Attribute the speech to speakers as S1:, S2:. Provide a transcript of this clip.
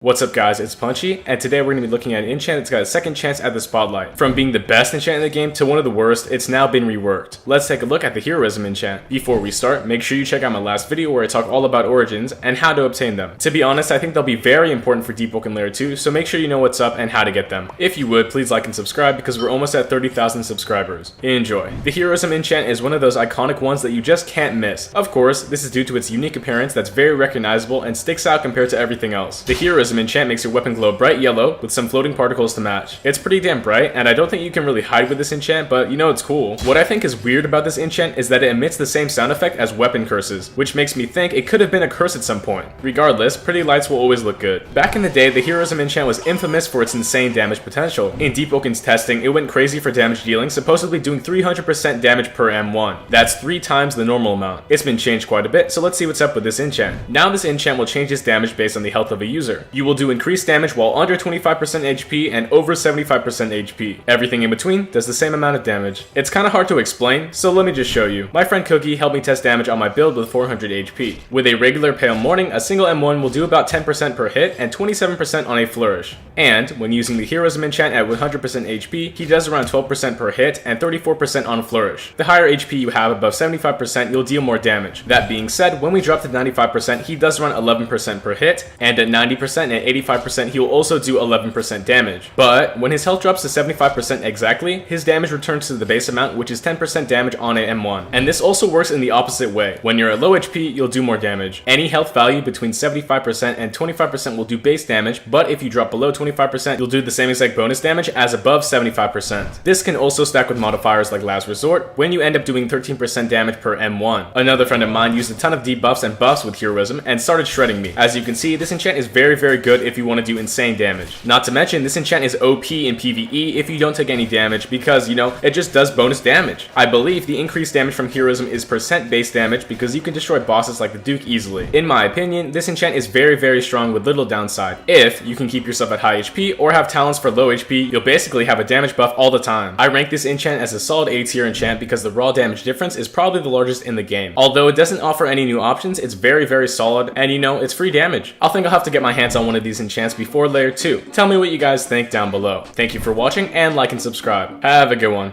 S1: What's up guys, it's Punchy, and today we're going to be looking at an enchant that's got a second chance at the spotlight. From being the best enchant in the game to one of the worst, it's now been reworked. Let's take a look at the Heroism Enchant. Before we start, make sure you check out my last video where I talk all about origins and how to obtain them. To be honest, I think they'll be very important for Deepwoken Layer 2, so make sure you know what's up and how to get them. If you would, please like and subscribe because we're almost at 30,000 subscribers. Enjoy. The Heroism Enchant is one of those iconic ones that you just can't miss. Of course, this is due to its unique appearance that's very recognizable and sticks out compared to everything else. The Heroism Enchant makes your weapon glow bright yellow with some floating particles to match. It's pretty damn bright, and I don't think you can really hide with this enchant, but you know it's cool. What I think is weird about this enchant is that it emits the same sound effect as weapon curses, which makes me think it could have been a curse at some point. Regardless, pretty lights will always look good. Back in the day, the Heroism Enchant was infamous for its insane damage potential. In Deepwoken's testing, it went crazy for damage dealing, supposedly doing 300% damage per M1. That's 3 times the normal amount. It's been changed quite a bit, so let's see what's up with this enchant. Now this enchant will change its damage based on the health of a user. You will do increased damage while under 25% HP and over 75% HP. Everything in between does the same amount of damage. It's kinda hard to explain, so let me just show you. My friend Cookie helped me test damage on my build with 400 HP. With a regular Pale Morning, a single M1 will do about 10% per hit and 27% on a flourish. And when using the Heroism Enchant at 100% HP, he does around 12% per hit and 34% on flourish. The higher HP you have above 75%, you'll deal more damage. That being said, when we drop to 95%, he does around 11% per hit, and at 90% and 85%, he will also do 11% damage. But when his health drops to 75% exactly, his damage returns to the base amount, which is 10% damage on a M1. And this also works in the opposite way. When you're at low HP, you'll do more damage. Any health value between 75% and 25% will do base damage, but if you drop below 25%, you'll do the same exact bonus damage as above 75%. This can also stack with modifiers like Last Resort, when you end up doing 13% damage per M1. Another friend of mine used a ton of debuffs and buffs with Heroism and started shredding me. As you can see, this enchant is very good if you want to do insane damage. Not to mention, this enchant is OP in PvE if you don't take any damage because, you know, it just does bonus damage. I believe the increased damage from Heroism is percent base damage because you can destroy bosses like the Duke easily. In my opinion, this enchant is very strong with little downside. If you can keep yourself at high HP or have talents for low HP, you'll basically have a damage buff all the time. I rank this enchant as a solid A tier enchant because the raw damage difference is probably the largest in the game. Although it doesn't offer any new options, it's very solid, and you know, it's free damage. I think I'll have to get my hands on one of these enchants before layer 2. Tell me what you guys think down below. Thank you for watching, and like and subscribe. Have a good one.